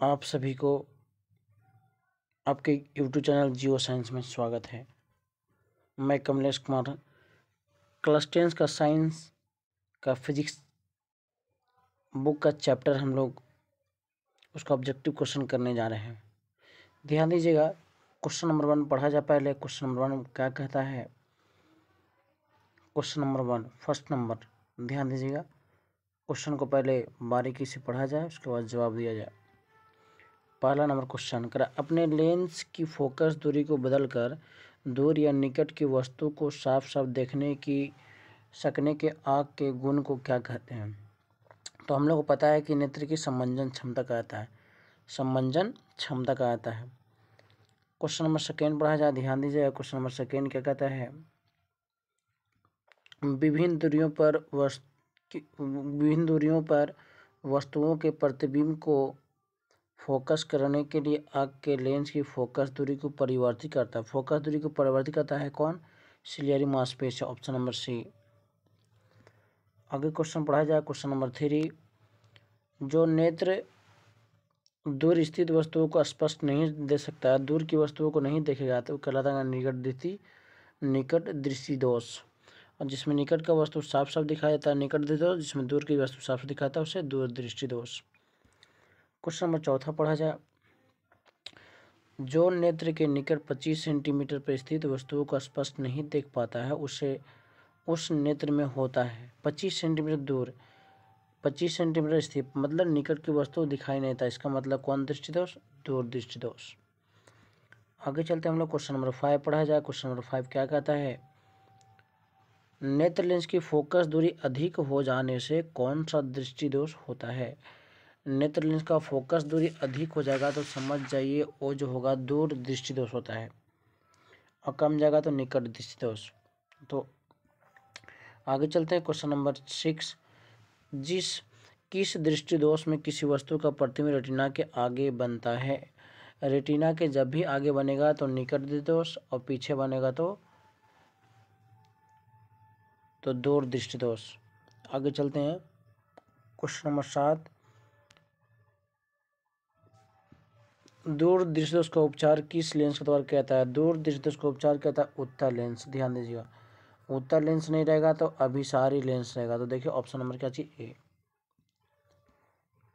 आप सभी को आपके YouTube चैनल जियो साइंस में स्वागत है। मैं कमलेश कुमार क्लास 10 का साइंस का फिजिक्स बुक का चैप्टर हम लोग उसका ऑब्जेक्टिव क्वेश्चन करने जा रहे हैं। ध्यान दीजिएगा, क्वेश्चन नंबर 1 पढ़ा जाए। पहले क्वेश्चन नंबर 1 क्या कहता है। क्वेश्चन नंबर 1 फर्स्ट नंबर, ध्यान दीजिएगा, क्वेश्चन को पहले बारीकी से पढ़ा जाए, उसके बाद जवाब दिया जाए। पहला नंबर क्वेश्चन करा, अपने लेंस की फोकस दूरी को बदलकर दूर या निकट की वस्तु को साफ साफ देखने की सकने के आँख के गुण को क्या कहते हैं। तो हम लोग को पता है कि नेत्र की समंजन क्षमता कहता है, समंजन क्षमता कहता है। क्वेश्चन नंबर सेकेंड पढ़ा जाए, ध्यान दीजिएगा। क्वेश्चन नंबर सेकेंड क्या कहता है, विभिन्न दूरियों पर वस्तुओं के प्रतिबिंब को फोकस करने के लिए आँख के लेंस की फोकस दूरी को परिवर्तित करता है। फोकस दूरी को परिवर्तित करता है कौन? सिलियरी मांसपेशी, ऑप्शन नंबर सी। आगे क्वेश्चन पढ़ा जाए। क्वेश्चन नंबर 3, जो नेत्र दूर स्थित वस्तुओं को स्पष्ट नहीं देख सकता है, दूर की वस्तुओं को नहीं देखेगा, तो कहलाता है निकट दृष्टि दोष। और जिसमें निकट का वस्तु साफ साफ दिखाई देता है निकट दृष्टि दोष, जिसमें दूर की वस्तु साफ दिखाता है उसे दूर दृष्टि दोष। क्वेश्चन नंबर 4 पढ़ा जाए, जो नेत्र के निकट 25 सेंटीमीटर पर स्थित वस्तुओं को स्पष्ट नहीं देख पाता है उसे उस नेत्र में होता है 25 सेंटीमीटर दूर, 25 सेंटीमीटर स्थित मतलब निकट की वस्तु दिखाई नहीं देता, इसका मतलब कौन दृष्टि दोष? दूर दृष्टि दोष। आगे चलते हम लोग क्वेश्चन नंबर 5 पढ़ा जाए। क्वेश्चन नंबर 5 क्या कहता है, नेत्र लेंस की फोकस दूरी अधिक हो जाने से कौन सा दृष्टि दोष होता है। नेत्र लेंस का फोकस दूरी अधिक हो जाएगा तो समझ जाइए वो जो होगा दूर दृष्टि दोष होता है, और कम जाएगा तो निकट दृष्टि दोष। तो आगे चलते हैं क्वेश्चन नंबर 6, किस दृष्टि दोष में किसी वस्तु का प्रतिबिंब रेटिना के आगे बनता है। रेटिना के जब भी आगे बनेगा तो निकट दृष्टि दोष, और पीछे बनेगा तो दूर दृष्टि दोष। आगे चलते हैं क्वेश्चन नंबर 7, दूर दृष्टि दोष का उपचार किस लेंस के द्वारा कहता है। दूर दृष्टि दोष का उपचार कहता है उत्तल लेंस। ध्यान दीजिएगा, उत्तल लेंस नहीं रहेगा तो अभिसारी लेंस रहेगा। तो देखिए ऑप्शन नंबर क्या चाहिए, ए।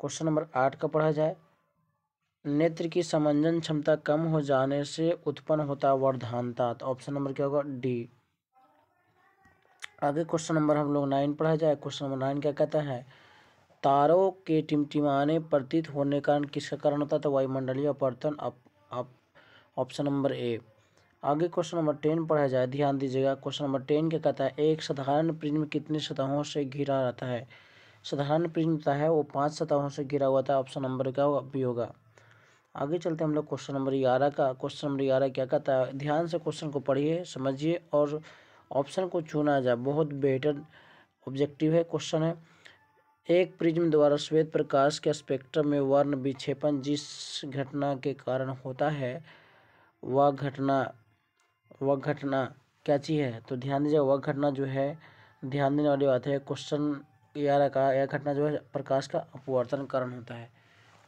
क्वेश्चन नंबर 8 का पढ़ा जाए, नेत्र की समंजन क्षमता कम हो जाने से उत्पन्न होता वर्धानता, तो ऑप्शन नंबर क्या होगा, डी। आगे क्वेश्चन नंबर हम लोग 9 पढ़ा जाए। क्वेश्चन नंबर 9 क्या कहता है, तारों के टिमटिमाने प्रतीत होने का किसका कारण होता है, तो वायुमंडलीय अपवर्तन, ऑप्शन नंबर ए। आगे क्वेश्चन नंबर 10 पढ़ा जाए, ध्यान दीजिएगा। क्वेश्चन नंबर 10 क्या कहता है, एक साधारण प्रिज्म कितनी सतहों से घिरा रहता है। साधारण प्रिज्म होता है वो 5 सतहों से घिरा हुआ था, ऑप्शन नंबर क्या होगा, बी होगा। आगे चलते हम लोग क्वेश्चन नंबर 11 का। क्वेश्चन नंबर 11 क्या कहता है, ध्यान से क्वेश्चन को पढ़िए, समझिए और ऑप्शन को चुना जाए, बहुत बेहतर ऑब्जेक्टिव है क्वेश्चन है। एक प्रिज्म द्वारा श्वेत प्रकाश के स्पेक्ट्रम में वर्ण विक्षेपण जिस घटना के कारण होता है वह घटना क्या चीज़ है। तो ध्यान दीजिए, वह घटना जो है, ध्यान देने वाली बात है, क्वेश्चन 11 का, यह घटना जो है प्रकाश का अपवर्तन कारण होता है।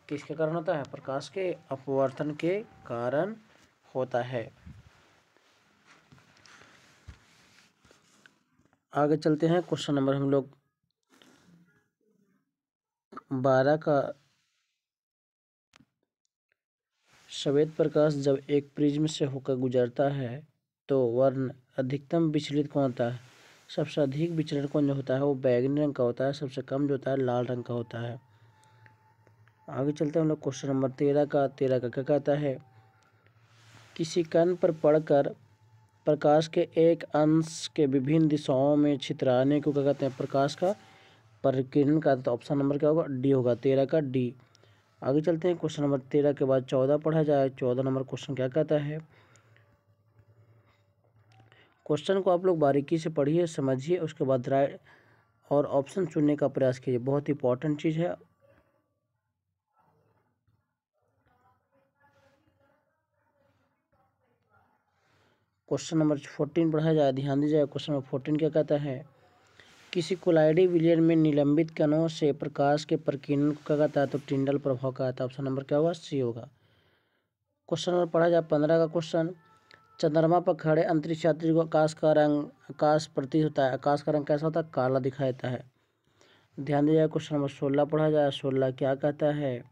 किसके कारण होता है? प्रकाश के अपवर्तन के कारण होता है। आगे चलते हैं क्वेश्चन नंबर हम लोग 12 का, श्वेत प्रकाश जब एक प्रिज्म से होकर गुजरता है तो वर्ण अधिकतम विचलित कौन होता है। सबसे अधिक विचलन कौन जो होता है वो बैंगनी रंग का होता है, सबसे कम जो होता है लाल रंग का होता है। आगे चलते हैं हम लोग क्वेश्चन नंबर 13 का। 13 का क्या कहता है, किसी कण पर पड़कर प्रकाश के एक अंश के विभिन्न दिशाओं में छितराने को क्या कहते हैं, प्रकाश का परिकिरण का। तो ऑप्शन नंबर क्या होगा, डी होगा, 13 का डी। आगे चलते हैं क्वेश्चन नंबर 13 के बाद 14 पढ़ा जाए। 14 नंबर क्वेश्चन क्या कहता है, क्वेश्चन को आप लोग बारीकी से पढ़िए, समझिए, उसके बाद राइट और ऑप्शन चुनने का प्रयास कीजिए, बहुत इंपॉर्टेंट चीज़ है। क्वेश्चन नंबर 14 पढ़ा जाए, ध्यान दीजिए। क्वेश्चन नंबर 14 क्या कहता है, किसी कोलाइडी विलयन में निलंबित कणों से प्रकाश के प्रकीर्णन को क्या कहता है? तो टिंडल प्रभाव कहता है। ऑप्शन नंबर क्या होगा? सी होगा। क्वेश्चन नंबर पढ़ा जाए 15 का क्वेश्चन। चंद्रमा पर खड़े अंतरिक्ष यात्री को आकाश प्रतीत होता है। आकाश का रंग कैसा होता है? काला दिखाई देता है। ध्यान दिया जाए। क्वेश्चन नंबर 16 पढ़ा जाए। 16 क्या कहता है?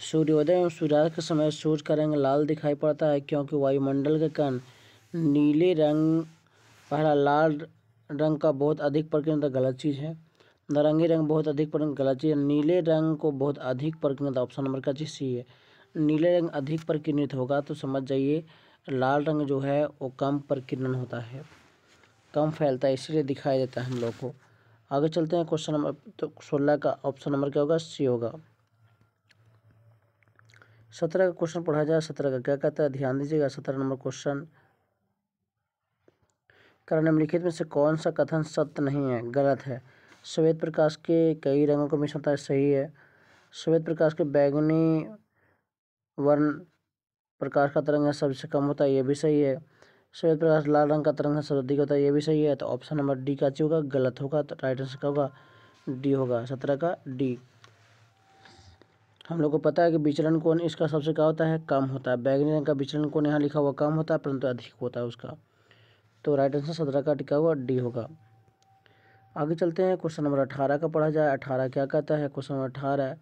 सूर्योदय एवं सूर्यास्त के समय सूर्य का रंग लाल दिखाई पड़ता है क्योंकि वायुमंडल के कण नीले रंग पहला लाल रंग का बहुत अधिक प्रकीर्णन गलत चीज़ है। नारंगी रंग बहुत अधिक प्रकीर्णन गलत चीज़ है। नीले रंग को बहुत अधिक प्रकीर्णन, ऑप्शन नंबर का चीज़ सी है। नीले रंग अधिक प्रकीर्णित होगा तो समझ जाइए लाल रंग जो है वो कम प्रकीर्णन होता है, कम फैलता है, इसलिए दिखाई देता है हम लोग को। आगे चलते हैं। क्वेश्चन नंबर तो 16 का ऑप्शन नंबर क्या होगा? सी होगा। 17 का क्वेश्चन पढ़ा जाए। 17 का क्या कहता है? ध्यान दीजिएगा। 17 नंबर क्वेश्चन। कारण निम्नलिखित में से कौन सा कथन सत्य नहीं है? गलत है। श्वेत प्रकाश के कई रंगों का मिश्रण होता है, सही है। श्वेत प्रकाश के बैगनी वर्ण प्रकाश का तरंग है सबसे कम होता है, ये भी सही है। श्वेत प्रकाश लाल रंग का तरंग है सबसे अधिक होता है, ये भी सही है। तो ऑप्शन नंबर डी का होगा? गलत होगा। तो राइट आंसर क्या होगा? डी होगा। 17 का डी। हम लोग को पता है कि विचलन कोण इसका सबसे क्या होता है? कम होता है। बैगनी रंग का विचलन कोण यहाँ लिखा हुआ कम होता है परंतु अधिक होता है उसका। तो राइट आंसर 17 का टिका हुआ डी होगा। आगे चलते हैं। क्वेश्चन नंबर 18 का पढ़ा जाए। 18 क्या कहता है? Question number 18।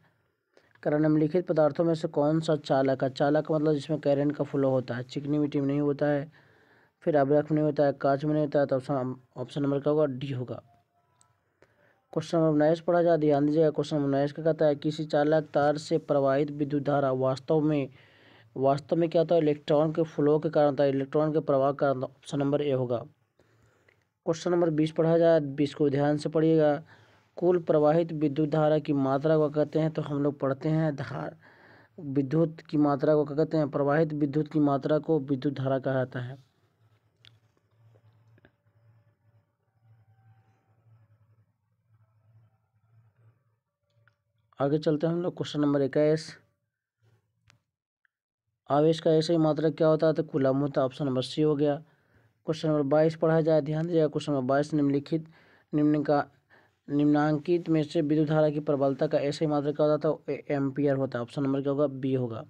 कारण निम्नलिखित पदार्थों में से कौन सा चालक है? चालक का मतलब जिसमें करंट का फ्लो होता है। चिकनी मिट्टी में नहीं होता है, फिर अभ्रक में नहीं होता है, कांच में नहीं होता है। तो ऑप्शन नंबर क्या होगा? डी होगा। क्वेश्चन नंबर 19 पढ़ा जाए। ध्यान दीजिएगा। क्वेश्चन नंबर 19 का कहता है किसी चालक तार से प्रवाहित विद्युत धारा वास्तव में क्या होता है? इलेक्ट्रॉन के फ्लो के कारण होता है, इलेक्ट्रॉन के प्रवाह के कारण। ऑप्शन नंबर ए होगा। क्वेश्चन नंबर 20 पढ़ा जाए। 20 को ध्यान से पढ़िएगा। कुल प्रवाहित विद्युत धारा की मात्रा को कहते हैं? तो हम लोग पढ़ते हैं विद्युत की मात्रा को क्या कहते हैं? प्रवाहित विद्युत की मात्रा को विद्युत धारा कहा जाता है। आगे चलते हैं हम लोग। Question number 21। आवेश का ऐसे ही मात्रा क्या होता है? तो कूलम होता है। ऑप्शन नंबर सी हो गया। क्वेश्चन नंबर 22 पढ़ा जाए। ध्यान दीजिएगा। क्वेश्चन नंबर 22 निम्नांकित में से विद्युत धारा की प्रबलता का ऐसे ही मात्रा क्या होता है? तो एम्पियर होता है। ऑप्शन नंबर क्या होगा? बी होगा।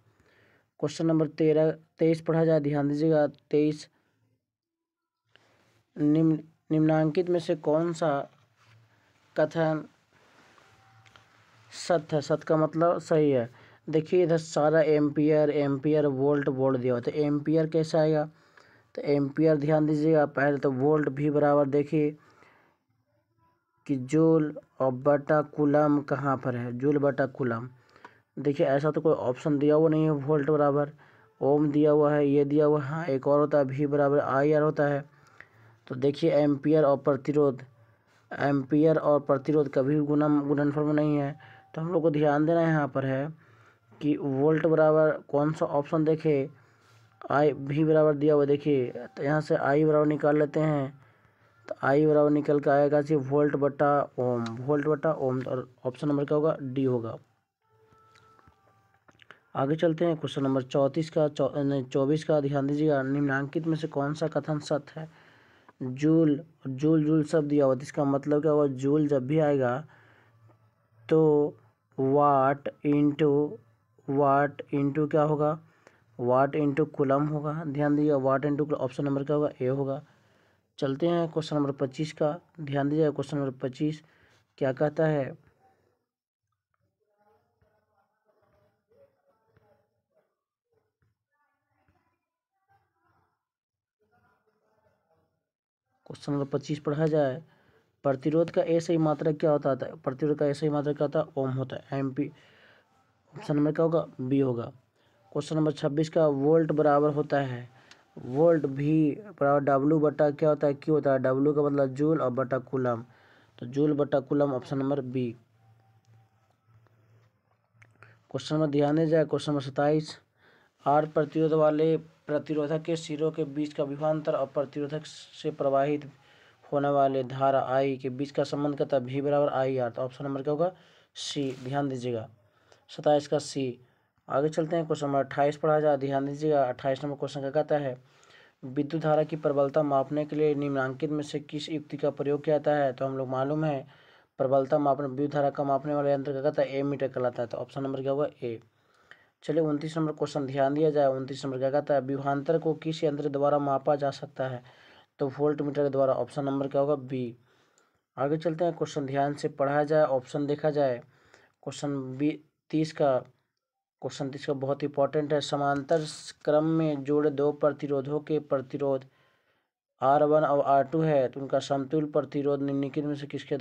क्वेश्चन नंबर 23 पढ़ा जाए। ध्यान दीजिएगा। 23 निम्नांकित में से कौन सा कथन सत्य है? सत्य का मतलब सही है। देखिए इधर सारा एम्पियर वोल्ट दिया हुआ, तो एम्पियर कैसे आएगा? तो एम्पियर ध्यान दीजिएगा। पहले तो वोल्ट भी बराबर देखिए कि जूल और बटा कूलम कहाँ पर है? जूल बटा कूलम। देखिए ऐसा तो कोई ऑप्शन दिया हुआ नहीं है। वोल्ट बराबर ओम दिया हुआ है, ये दिया हुआ है। हाँ एक और होता है भी बराबर आई आर होता है। तो देखिए एम्पियर और प्रतिरोध कभी भी गुणनफल में नहीं है। तो हम लोग को ध्यान देना यहाँ पर है कि वोल्ट बराबर कौन सा ऑप्शन देखे? आई भी बराबर दिया हुआ। देखिए तो यहाँ से आई बराबर निकाल लेते हैं। तो आई बराबर निकल के आएगा जी वोल्ट बटा ओम। और ऑप्शन नंबर क्या होगा? डी होगा। आगे चलते हैं। क्वेश्चन नंबर 24 का ध्यान दीजिएगा। निम्नांकित में से कौन सा कथन सत्य है? जूल शब्द दिया हुआ, इसका मतलब क्या होगा? जूल जब भी आएगा तो वाट इंटू क्या होगा? वाट इंटू कूलम होगा। ध्यान दीजिएगा। वाट इंटू ऑप्शन नंबर क्या होगा? ए होगा। चलते हैं क्वेश्चन नंबर 25 का। ध्यान दीजिएगा। क्वेश्चन नंबर 25 क्या कहता है? क्वेश्चन नंबर 25 पढ़ा जाए। प्रतिरोध का ऐसे ही मात्रा क्या होता है? प्रतिरोध का ऐसे ही मात्रा क्या होता है? ओम होता है। एमपी। ऑप्शन नंबर क्या होगा? बी होगा। क्वेश्चन नंबर 26 का वोल्ट बराबर होता है वोल्ट भी बराबर डब्लू बटा क्या होता है? क्यू होता है। डब्लू का मतलब जूल और बटा कूलम, तो जूल बटा coulomb. Option number B. Question number ध्यान दे जाए। Question number 27। आर प्रतिरोध वाले प्रतिरोधक के सिरों के बीच का विभवांतर और प्रतिरोधक से प्रवाहित होने वाले धारा आई के बीच का संबंध कहता है? भी बराबर आई आर। तो ऑप्शन नंबर क्या होगा? सी। ध्यान दीजिएगा। 27 का सी। आगे चलते हैं। क्वेश्चन नंबर 28 पढ़ा जाए। ध्यान दीजिएगा। 28 नंबर क्वेश्चन क्या कहता है? विद्युत धारा की प्रबलता मापने के लिए निम्नलिखित में से किस युक्ति का प्रयोग किया जाता है? तो हम लोग मालूम है प्रबलता मापने विद्युत धारा का मापने वाला यंत्र क्या कहता है? एमीटर कहलाता है। तो ऑप्शन नंबर क्या होगा? ए। चलिए 29 नंबर क्वेश्चन ध्यान दिया जाए। 29 नंबर क्या कहता है? विभवांतर को किस यंत्र द्वारा मापा जा सकता है? तो वोल्टमीटर के द्वारा। ऑप्शन नंबर क्या होगा? बी। आगे चलते हैं, क्वेश्चन ध्यान से पढ़ा जाए, ऑप्शन देखा जाए। क्वेश्चन 30 का बहुत इंपॉर्टेंट है। समांतर क्रम में जुड़े दो प्रतिरोधों के प्रतिरोध R1 और R2 है, तो उनका समतुल्य प्रतिरोध निम्नलिखित में से किसके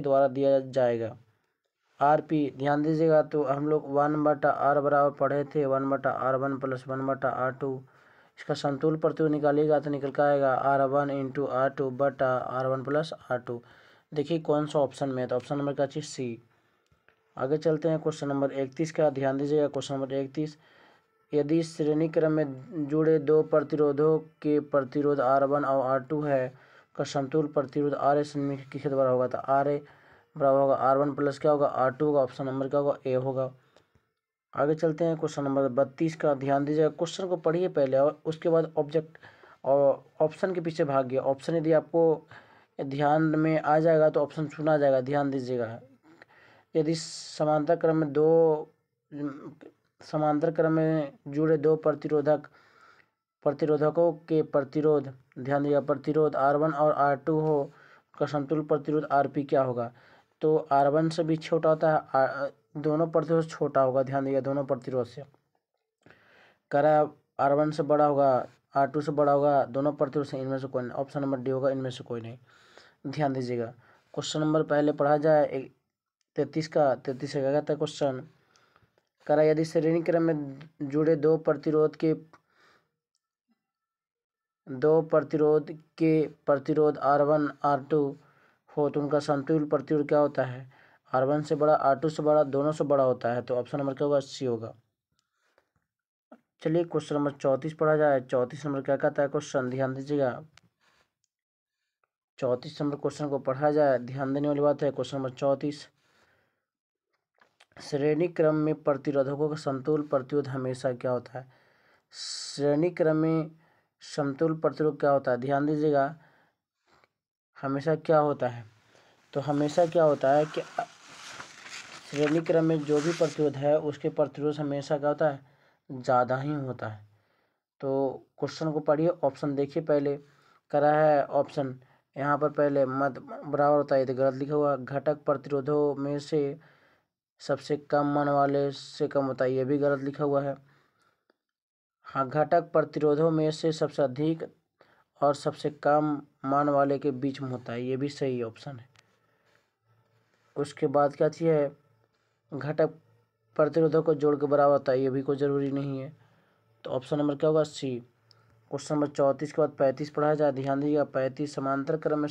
द्वारा दिया जाएगा? RP। ध्यान दीजिएगा, तो हम लोग 1/R बराबर पढ़े थे 1/R1 + 1/R2। इसका समतुल्य प्रतिरोध निकालिएगा तो निकल कर आएगा R1 × R2 बटा R1 + R2। देखिए कौन सा ऑप्शन में है, तो ऑप्शन नंबर का चीज सी। आगे चलते हैं, क्वेश्चन नंबर 31 का ध्यान दीजिएगा। क्वेश्चन नंबर 31, यदि श्रेणी क्रम में जुड़े दो प्रतिरोधों के प्रतिरोध R1 और R2 है का समतुल्य प्रतिरोध RS किसके द्वारा होगा? तो RA बराबर होगा R1 + क्या होगा? R2 होगा। ऑप्शन नंबर क्या होगा? ए होगा। आगे चलते हैं, क्वेश्चन नंबर 32 का ध्यान दीजिएगा। क्वेश्चन को पढ़िए पहले और उसके बाद ऑब्जेक्ट और ऑप्शन के पीछे भागिए। ऑप्शन यदि आपको ध्यान में आ जाएगा तो ऑप्शन चुना जाएगा। ध्यान दीजिएगा, यदि समांतर क्रम में जुड़े दो प्रतिरोधकों के प्रतिरोध, ध्यान दिया, प्रतिरोध R1 और R2 हो का समतुल्य प्रतिरोध RP क्या होगा? तो R1 से भी छोटा होता है, दोनों प्रतिरोध छोटा होगा। ध्यान दिया, दोनों प्रतिरोध से करा R1 से बड़ा होगा, R2 से बड़ा होगा, दोनों प्रतिरोध से इनमें से कोई नहीं। ऑप्शन नंबर डी होगा, इनमें से कोई नहीं। ध्यान दीजिएगा, क्वेश्चन नंबर पहले पढ़ा जाए 33 का। 33 का क्या कहता है क्वेश्चन? करा यदि श्रेणी क्रम में जुड़े दो प्रतिरोध के प्रतिरोध R1 R2 हो तो उनका समतुल्य प्रतिरोध क्या होता है? R1 से बड़ा, R2 से बड़ा, दोनों से बड़ा होता है। तो ऑप्शन नंबर क्या होगा? सी होगा। चलिए क्वेश्चन नंबर 34 पढ़ा जाए। 34 नंबर क्या कहता है क्वेश्चन? ध्यान दीजिएगा, 34 नंबर क्वेश्चन को पढ़ा जाए। ध्यान देने वाली बात है। क्वेश्चन नंबर 34, श्रेणी क्रम में प्रतिरोधकों का समतुल्य प्रतिरोध हमेशा क्या होता है? श्रेणी क्रम में समतुल्य प्रतिरोध क्या होता है? ध्यान दीजिएगा, हमेशा क्या होता है? तो हमेशा क्या होता है कि श्रेणी क्रम में जो भी प्रतिरोध है उसके प्रतिरोध हमेशा क्या होता है? ज़्यादा ही होता है। तो क्वेश्चन को पढ़िए, ऑप्शन देखिए पहले। करा है ऑप्शन यहाँ पर पहले मत बराबर होता है, तो गलत लिखा हुआ। घटक प्रतिरोधों में से सबसे कम मान वाले से कम होता है, ये भी गलत लिखा हुआ है। हाँ, घटक प्रतिरोधों में से सबसे अधिक और सबसे कम मान वाले के बीच में होता है, ये भी सही ऑप्शन है। उसके बाद क्या चीज़ है? घटक प्रतिरोधों को जोड़ के बराबर होता है, ये भी कोई ज़रूरी नहीं है। तो ऑप्शन नंबर क्या होगा? सी। क्वेश्चन नंबर 34 के बाद 35 पढ़ा जाए। ध्यान दीजिएगा, 35, समांतर क्रम में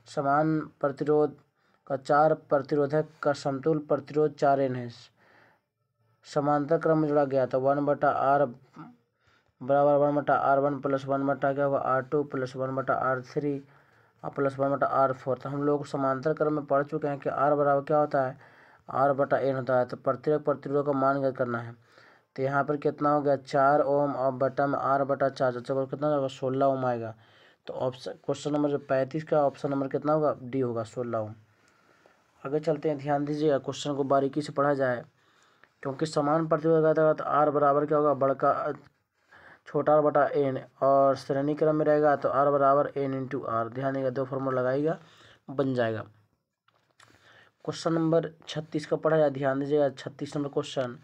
समान प्रतिरोध का 4 प्रतिरोधक का समतुल्य प्रतिरोध 4N है। समांतर क्रम में जोड़ा गया था 1/R बराबर 1/R1 + 1 क्या होगा? R2 + 1/R3 और + 1/R4। तो हम लोग समांतर क्रम में पढ़ चुके हैं कि R बराबर क्या होता है? R/N होता है। तो प्रत्येक प्रतिरोध का मान ज्ञात करना है। तो यहाँ पर कितना हो गया? 4 ओम और बटा में R/4, तो कितना होगा? 16 ओम आएगा। तो ऑप्शन क्वेश्चन नंबर 35 का ऑप्शन नंबर कितना होगा? डी होगा, 16 ओम। आगे चलते हैं, ध्यान दीजिएगा, क्वेश्चन को बारीकी से पढ़ा जाए। क्योंकि समान प्रतिरोध रहेगा तो R बराबर क्या होगा? बड़का छोटा बटा N, और श्रेणी क्रम में रहेगा तो R बराबर N × R। ध्यान देगा, दो फॉर्मूला लगाएगा, बन जाएगा। क्वेश्चन नंबर 36 का पढ़ा जाए। ध्यान दीजिएगा, 36 नंबर क्वेश्चन,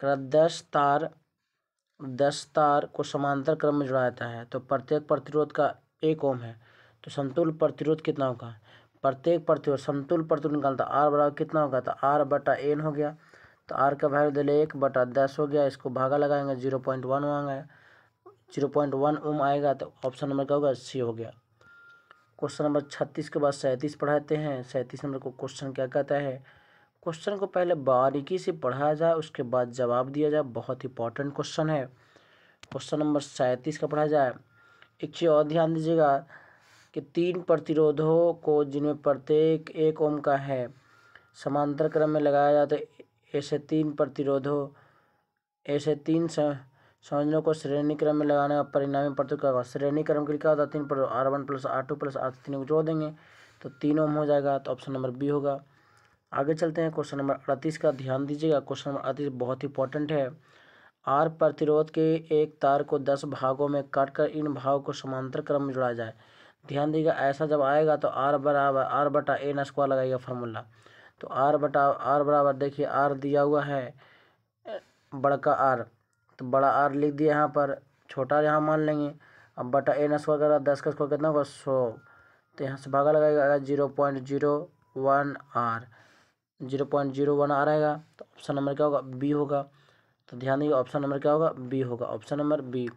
10 तार को समांतर क्रम में जोड़ा जाता है तो प्रत्येक प्रतिरोध का 1 ओम है, तो समतुल्य प्रतिरोध कितना होगा? प्रत्येक प्रतिरोध समतुल्य प्रतिरोध निकालता R बराबर कितना होगा? तो R/N हो गया। तो R का वैल्यू दे 1/10 हो गया। इसको भागा लगाएंगे 0.1 आएगा, 0.1 ओम आएगा। तो ऑप्शन नंबर क्या होगा? सी हो गया। क्वेश्चन नंबर 36 के बाद 37 पढ़ाते हैं। 37 नंबर को क्वेश्चन क्या कहता है? क्वेश्चन को पहले बारीकी से पढ़ा जाए, उसके बाद जवाब दिया जाए। बहुत इंपॉर्टेंट क्वेश्चन है। क्वेश्चन नंबर 37 का पढ़ा जाए। एक चीज़ और ध्यान दीजिएगा कि 3 प्रतिरोधों को जिनमें प्रत्येक 1 ओम का है समांतर क्रम में लगाया जाए तो ऐसे 3 संयोजनों को श्रेणी क्रम में लगाने का परिणामी प्रतिरोध क्या होगा? श्रेणी क्रम के लिए क्या होता है? 3 पर R1 plus R2 plus R3 तीनों को जोड़ देंगे तो 3 ओम हो जाएगा। तो ऑप्शन नंबर बी होगा। आगे चलते हैं क्वेश्चन नंबर 38 का ध्यान दीजिएगा। क्वेश्चन नंबर 38 बहुत इंपॉर्टेंट है। आर प्रतिरोध के एक तार को 10 भागों में काटकर इन भागों को समांतर क्रम में जोड़ा जाए। ध्यान दीजिएगा, ऐसा जब आएगा तो आर बराबर आर बटा एन स्क्वायर लगाइएगा फार्मूला। तो आर बराबर देखिए आर दिया हुआ है बड़का आर, तो बड़ा आर लिख दिया यहाँ पर, छोटा यहाँ मान लेंगे। अब बटा एन स्क्वायर करा 10 का स्क्वायर कितना होगा 100, तो यहाँ से भागा लगाएगा 0.01 आर, 0.01 आ रहेगा। तो ऑप्शन नंबर क्या होगा? बी होगा। तो ध्यान दीजिए ऑप्शन नंबर क्या होगा? बी होगा। Option number B.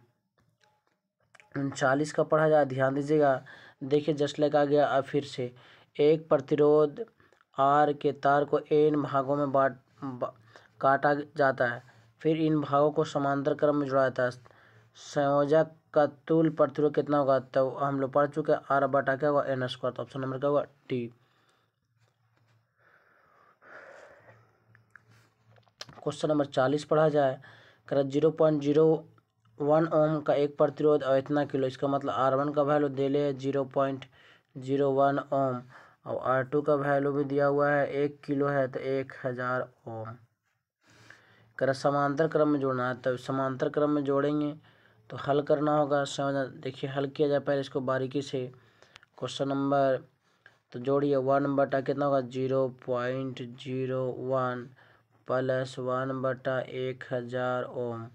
39 का पढ़ा जाए, ध्यान दीजिएगा। देखिए जस्ट लाइक आ गया। अब फिर से एक प्रतिरोध आर के तार को एन भागों में काटा जाता है, फिर इन भागों को समांतर क्रम में जोड़ा जाता है। संयोजक का तुल्य प्रतिरोध कितना होगा? तो हम लोग पढ़ चुके हैं आर बटा क्या होगा एन स्क्वायर। तो ऑप्शन नंबर क्या होगा? डी। क्वेश्चन नंबर 40 पढ़ा जाए। कर 0.01 ओम का एक प्रतिरोध और इतना किलो, इसका मतलब R1 का वैल्यू दे ले 0.01 ओम और R2 का वैल्यू भी दिया हुआ है 1 किलो है तो 1000 ओम। कर समांतर क्रम में जोड़ना है, तो समांतर क्रम में जोड़ेंगे तो हल करना होगा। देखिए हल किया जाए पहले इसको बारीकी से। क्वेश्चन नंबर तो जोड़िए 1 बटा कितना होगा 0.01 प्लस 1 बटा 1000 ओम।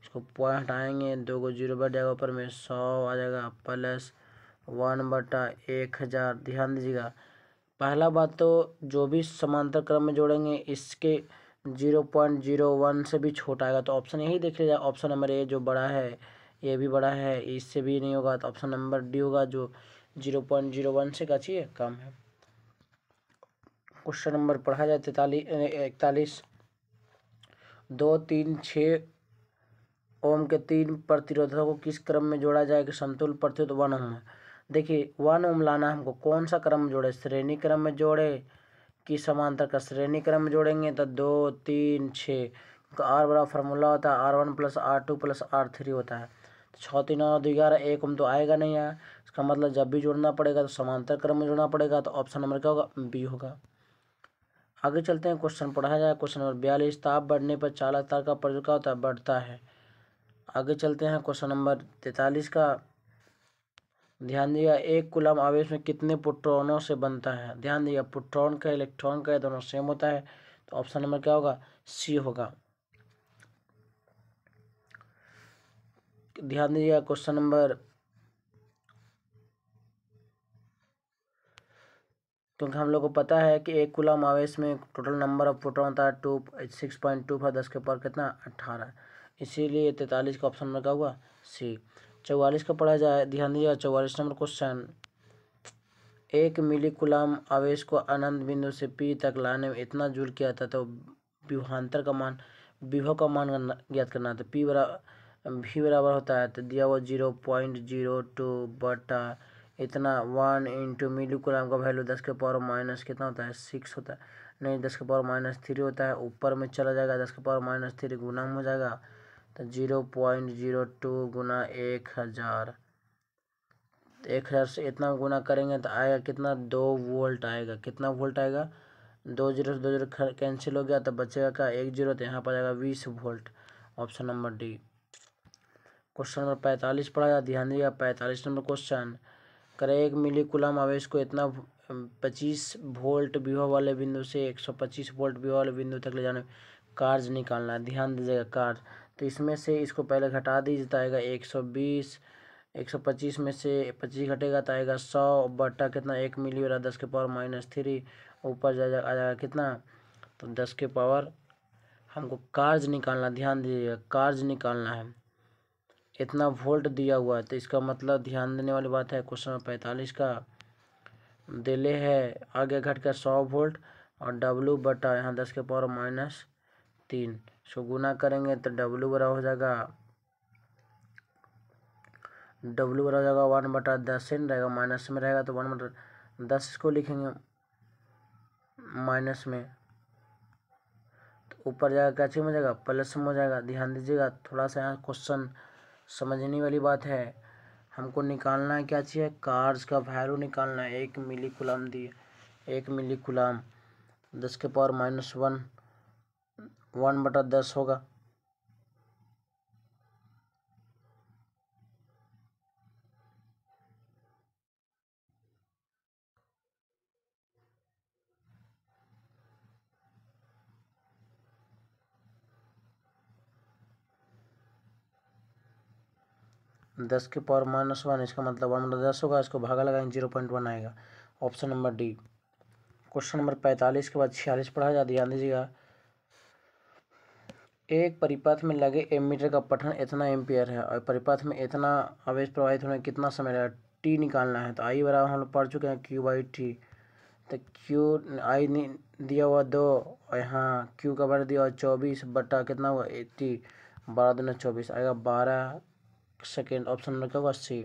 इसको पॉइंट हटाएंगे, 2 को 0 बैठ जाएगा, ऊपर में 100 आ जाएगा प्लस 1 बटा 1000। ध्यान दीजिएगा, पहला बात तो जो भी समांतर क्रम में जोड़ेंगे इसके 0.01 से भी छोटा आएगा, तो ऑप्शन यही देख लीजिए। ऑप्शन नंबर ए जो बड़ा है ये भी बड़ा है, इससे भी नहीं होगा, तो ऑप्शन नंबर डी होगा जो 0.01 से का चाहिए कम है। क्वेश्चन नंबर पढ़ा जाए 41। 2, 3, 6 ओम के 3 प्रतिरोधकों को किस क्रम में जोड़ा जाए कि समतुल्य प्रतिरोध 1 ओम है? देखिए 1 ओम लाना हमको, कौन सा क्रम में जोड़े? श्रेणी क्रम में जोड़े कि समांतर का? श्रेणी क्रम में जोड़ेंगे तो 2, 3, 6 तो आर बड़ा फार्मूला होता है R1 plus R2 plus R3 होता है। 6, 3, 9, 2, 11 1 ओम तो आएगा नहीं है, इसका मतलब जब भी जोड़ना पड़ेगा तो समांतर क्रम में जोड़ना पड़ेगा। तो ऑप्शन नंबर क्या होगा? बी होगा। आगे चलते हैं, क्वेश्चन पढ़ा जाए। Question number 42। ताप बढ़ने पर चालक तार का प्रतिरोध क्या होता है? बढ़ता है। आगे चलते हैं क्वेश्चन नंबर 43 का। ध्यान दिया, एक कूलम आवेश में कितने प्रोटॉनों से बनता है? ध्यान दिया, प्रोटॉन का इलेक्ट्रॉन का दोनों सेम होता है, तो ऑप्शन नंबर क्या होगा? सी होगा। ध्यान दीजिएगा क्वेश्चन नंबर, क्योंकि हम लोग को पता है कि एक कूलम आवेश में टोटल नंबर ऑफ प्रोटॉन होता है 6.25 10 के पावर कितना 18, इसीलिए 43 का ऑप्शन लगा हुआ सी। 44 का पढ़ा जाए, ध्यान दीजिएगा 44 नंबर क्वेश्चन। 1 मिली कूलम आवेश को अनंत बिंदु से पी तक लाने में इतना जूल किया था, तो विभवांतर का मान, विभव का मान ज्ञात करना। तो पी बराबर होता है, तो दिया हुआ 0.02 बटा इतना 1 इंटू मिली कूलम का वैल्यू 10 के पावर माइनस कितना होता है 6 होता है, नहीं 10 के पावर माइनस 3 होता है, ऊपर में चला जाएगा 10 के पावर माइनस 3 गुना में हो जाएगा, तो 0.02 गुना 1000, 1000 से इतना गुना करेंगे तो आएगा कितना 2 वोल्ट आएगा। कितना वोल्ट आएगा? 2 जीरो से 2 जीरो कैंसिल हो गया तो बचेगा क्या 1 जीरो, तो यहाँ पर आएगा 20 volt. Option number D. Question number 45 पढ़ा जाए, ध्यान दिया 45 नंबर क्वेश्चन। करे 1 मिली कूलम आवेश को इतना 25 वोल्ट विभव वाले बिंदु से 125 वोल्ट विभव वाले बिंदु तक ले जाने कार्य निकालना है। ध्यान दीजिएगा कार्य, तो इसमें से इसको पहले घटा दीजिए तो आएगा 120, 125 में से 25 घटेगा तो आएगा 100 बटा कितना 1 मिली वाला 10 के पावर माइनस 3, ऊपर आ जाएगा कितना, तो 10 के पावर, हमको कार्य निकालना। ध्यान दीजिएगा कार्य निकालना है, इतना वोल्ट दिया हुआ है, तो इसका मतलब ध्यान देने वाली बात है। क्वेश्चन नंबर 45 का दिले है आगे घट कर 100 वोल्ट और डब्लू बटा यहाँ 10 के पावर माइनस 3, इसको गुना करेंगे तो डब्लू बराबर हो जाएगा, डब्लू बराबर हो जाएगा 1 बटा 10 से रहेगा, माइनस में रहेगा तो 1 बटा 10 इसको लिखेंगे माइनस में, तो ऊपर जाएगा क्या चीज में जाएगा, प्लस में हो जाएगा। ध्यान दीजिएगा, थोड़ा सा यहाँ क्वेश्चन समझने वाली बात है। हमको निकालना है क्या चाहिए, कार्ज का वैल्यू निकालना है। 1 मिली कूलम दिए, 1 मिली कूलम 10 के पावर -1 1/10 होगा। दस के पावर -1 इसका मतलब 1/10 होगा। इसको भागा लगाएंगे 0.1 आएगा। Option number D. Question number 45 के बाद 46 पढ़ा जा, ध्यान दीजिएगा। एक परिपथ में लगे एमीटर का पठन इतना एम्पियर है और परिपथ में इतना आवेश प्रवाहित होने में कितना समय लगेगा, टी निकालना है। तो आई बराबर हम लोग पढ़ चुके हैं Q/T। तो Q आई दिया हुआ 2 और यहाँ Q का वैल्यू दिया हुआ 24 बटा कितना हुआ 80, 12 दूनी 24 आएगा 12 सेकेंड। ऑप्शन नंबर क्या होगा, सी।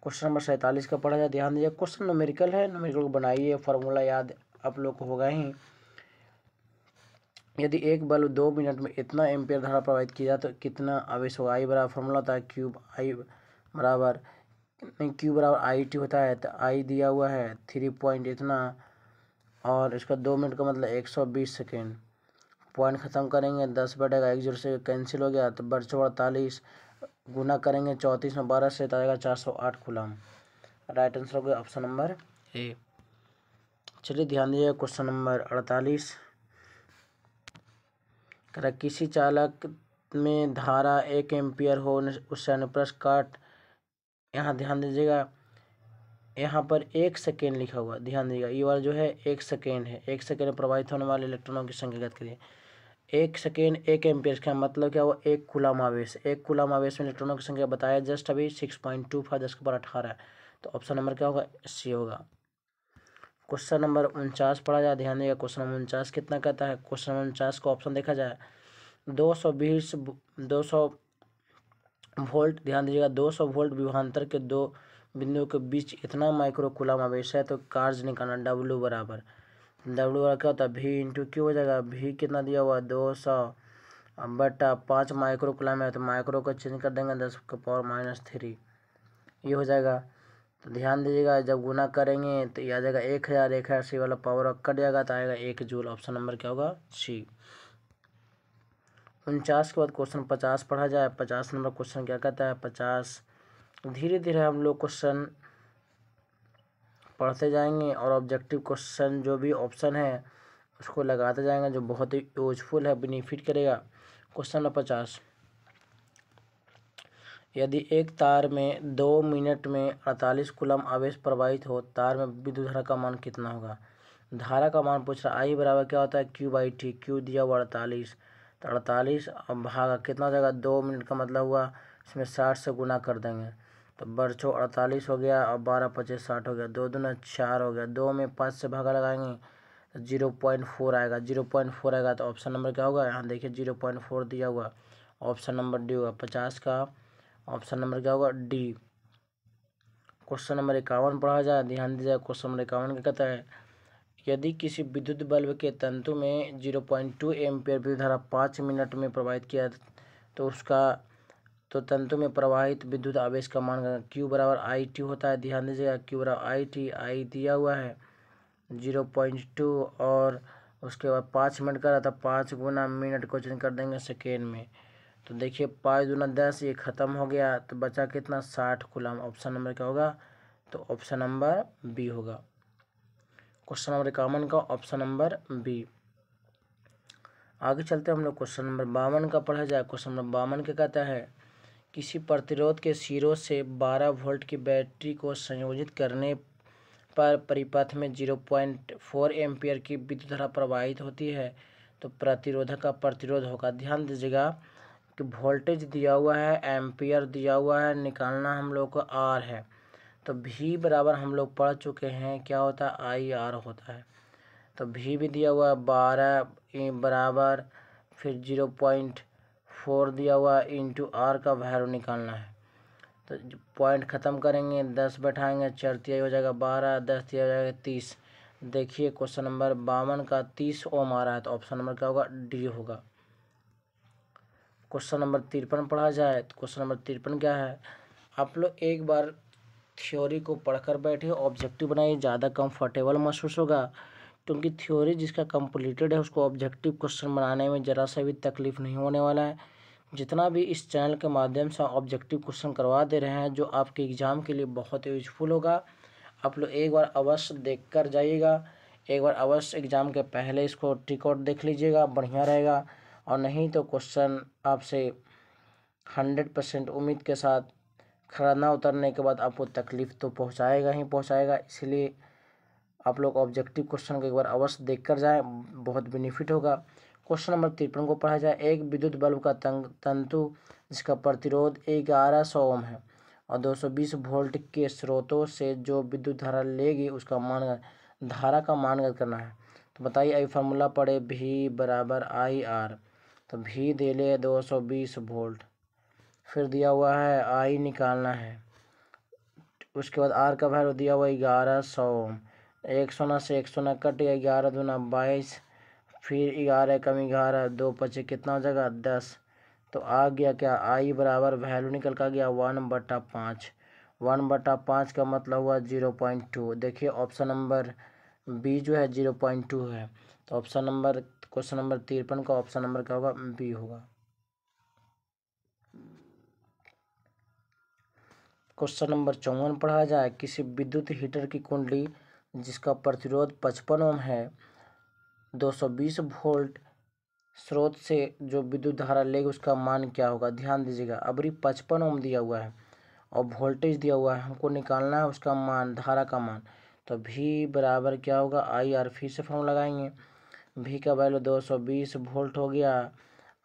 क्वेश्चन नंबर 47 का पढ़ा जाए, ध्यान दीजिए। क्वेश्चन न्यूमेरिकल है, न्यूमेरिकल को बनाइए, फार्मूला याद आप लोग को होगा ही। यदि एक बल्ब 2 मिनट में इतना एम्पियर धारा प्रवाहित किया तो कितना आवेश होगा। आई बराबर फार्मूला होता है क्यूब आई बराबर क्यू बराबर आई टी होता है। तो आई दिया हुआ है 3 पॉइंट इतना और इसका 2 मिनट का मतलब 120 सेकेंड। पॉइंट ख़त्म करेंगे 10 बटेगा 1 0 से कैंसिल हो गया तो बच 48 गुना करेंगे 34 में 12 से तो आएगा 408 कूलम। राइट आंसर हो गया ऑप्शन नंबर ए। चलिए ध्यान दीजिए क्वेश्चन नंबर 48। किसी चालक में धारा 1 एम्पियर हो उससे अनुप्रस्थ काट। यहाँ ध्यान दीजिएगा, यहाँ पर 1 सेकेंड लिखा हुआ, ध्यान दीजिएगा। ये वाला जो है 1 सेकेंड है। 1 सेकेंड में प्रवाहित होने वाले इलेक्ट्रॉनों की संख्या ज्ञात करिए। 1 सेकेंड 1 एम्पियर का मतलब क्या हुआ, 1 कूलम आवेश। 1 कूलम आवेश में इलेक्ट्रॉनों की संख्या बताया जस्ट अभी 6.25 10 के पावर 18। तो ऑप्शन नंबर क्या होगा, सी होगा। क्वेश्चन नंबर 49 पढ़ा जाए, ध्यान दीजिएगा। क्वेश्चन नंबर 49 कितना कहता है। क्वेश्चन नंबर 49 का ऑप्शन देखा जाए 200 वोल्ट, ध्यान दीजिएगा 200 वोल्ट विभवांतर के 2 बिंदुओं के बीच इतना माइक्रो कूलम आवेश है। तो कार्य निकालना, W बराबर क्या होता है, V इंटू क्यू हो जाएगा। V कितना दिया हुआ 200 बटा 5 माइक्रो कूलम है तो माइक्रो को चेंज कर देंगे 10 के पावर -3, ये हो जाएगा। तो ध्यान दीजिएगा जब गुना करेंगे तो ये आ जाएगा 1000, 1000 से वाला पावर कट जाएगा तो आएगा 1 जूल। ऑप्शन नंबर क्या होगा, सी। 49 के बाद क्वेश्चन 50 पढ़ा जाए। 50 नंबर क्वेश्चन क्या कहता है, 50 धीरे धीरे हम लोग क्वेश्चन पढ़ते जाएंगे और ऑब्जेक्टिव क्वेश्चन जो भी ऑप्शन है उसको लगाते जाएंगे जो बहुत ही यूजफुल है, बेनिफिट करेगा। क्वेश्चन नंबर 50, यदि एक तार में 2 मिनट में 48 कूलम आवेश प्रवाहित हो, तार में विद्युत धारा का मान कितना होगा। धारा का मान पूछ रहा है। आई बराबर क्या होता है, Q/T। Q दिया हुआ 48, तो 48 भागा कितना हो जाएगा 2 मिनट का मतलब हुआ इसमें 60 से गुना कर देंगे तो बरछो 48 हो गया और 12 25 60 हो गया, 2 दूना 4 हो गया, 2 में 5 से भागा लगाएंगे तो 0.4 आएगा। 0.4 आएगा तो ऑप्शन नंबर क्या होगा, यहाँ देखिए 0.4 दिया हुआ, ऑप्शन नंबर डी होगा। 50 का ऑप्शन नंबर क्या होगा, डी। क्वेश्चन नंबर 51 पढ़ा जाए, ध्यान दीजिए। क्वेश्चन नंबर 51 क्या कहता है, यदि किसी विद्युत बल्ब के तंतु में 0.2 एम्पियर विद्युत धारा 5 मिनट में प्रवाहित किया तो तंतु में प्रवाहित विद्युत आवेश का मान Q बराबर IT होता है। ध्यान दीजिएगा Q बराबर IT, आई दिया हुआ है 0.2 और उसके बाद 5 मिनट का रहता, 5 गुना मिनट को चेंज कर देंगे सेकेंड में। तो देखिए 5 दूना 10, ये ख़त्म हो गया तो बचा कितना 60 कूलम। ऑप्शन नंबर क्या होगा, तो ऑप्शन नंबर बी होगा। क्वेश्चन नंबर 51 का ऑप्शन नंबर बी। आगे चलते हैं हम लोग क्वेश्चन नंबर 52 का पढ़ा जाए। क्वेश्चन नंबर 52 क्या कहता है, किसी प्रतिरोध के सिरों से 12 वोल्ट की बैटरी को संयोजित करने पर परिपथ में 0.4 एम्पियर की विद्युत धारा प्रवाहित होती है तो प्रतिरोधक का प्रतिरोध होगा। ध्यान दीजिएगा कि वोल्टेज दिया हुआ है, एम्पियर दिया हुआ है, निकालना हम लोग को आर है। तो V बराबर हम लोग पढ़ चुके हैं क्या होता है, IR होता है। तो V भी दिया हुआ है 12 बराबर फिर 0.4 दिया हुआ इंटू आर का वैल्यू निकालना है। तो पॉइंट ख़त्म करेंगे 10 बैठाएंगे 4 तिया हो जाएगा 12, 10 तिया हो जाएगा 30, देखिए क्वेश्चन नंबर 52 का 30 ओम आ रहा है, तो ऑप्शन नंबर क्या होगा, डी होगा। क्वेश्चन नंबर 53 पढ़ा जाए, तो क्वेश्चन नंबर 53 क्या है, आप लोग एक बार थ्योरी को पढ़कर बैठे, ऑब्जेक्टिव बनाइए, ज़्यादा कंफर्टेबल महसूस होगा, क्योंकि थ्योरी जिसका कंप्लीटेड है उसको ऑब्जेक्टिव क्वेश्चन बनाने में ज़रा सा भी तकलीफ नहीं होने वाला है। जितना भी इस चैनल के माध्यम से ऑब्जेक्टिव क्वेश्चन करवा दे रहे हैं, जो आपके एग्ज़ाम के लिए बहुत यूजफुल होगा, आप लोग एक बार अवश्य देख कर जाइएगा। एक बार अवश्य एग्ज़ाम के पहले इसको टिकट देख लीजिएगा, बढ़िया रहेगा। और नहीं तो क्वेश्चन आपसे 100% उम्मीद के साथ खरा ना उतरने के बाद आपको तकलीफ़ तो पहुंचाएगा ही पहुंचाएगा। इसलिए आप लोग ऑब्जेक्टिव क्वेश्चन को एक बार अवश्य देख कर जाएँ, बहुत बेनिफिट होगा। क्वेश्चन नंबर 53 को पढ़ा जाए, एक विद्युत बल्ब का तंतु जिसका प्रतिरोध 1100 ओम है और 220 वोल्ट के स्रोतों से जो विद्युत धारा लेगी उसका मान, धारा का मान ज्ञात करना है। तो बताइए, अभी फार्मूला पढ़े, भी बराबर आई आर। तो भी दे ले 220 वोल्ट, फिर दिया हुआ है आई निकालना है, उसके बाद आर का वैल्यू दिया हुआ 1100 ओम। 100 से 100 कट गया, 11 दूना 22, फिर 11 कम 11, 2 पचे कितना हो जाएगा 10। तो आ गया क्या, आई बराबर वैल्यू निकल का गया 1/5। 1/5 का मतलब हुआ 0.2। देखिए ऑप्शन नंबर बी जो है 0.2 है। तो ऑप्शन नंबर, क्वेश्चन नंबर 53 का ऑप्शन नंबर क्या होगा, बी होगा। क्वेश्चन नंबर 54 पढ़ा जाए, किसी विद्युत हीटर की कुंडली जिसका प्रतिरोध 55 ओम है, 220 वोल्ट स्रोत से जो विद्युत धारा लेगी उसका मान क्या होगा। ध्यान दीजिएगा, अबरी 55 ओम दिया हुआ है और वोल्टेज दिया हुआ है, हमको निकालना है उसका मान, धारा का मान। तो भी बराबर क्या होगा, आई आर। फिर से फॉर्म लगाएंगे, भी का वैल्यू 220 वोल्ट हो गया,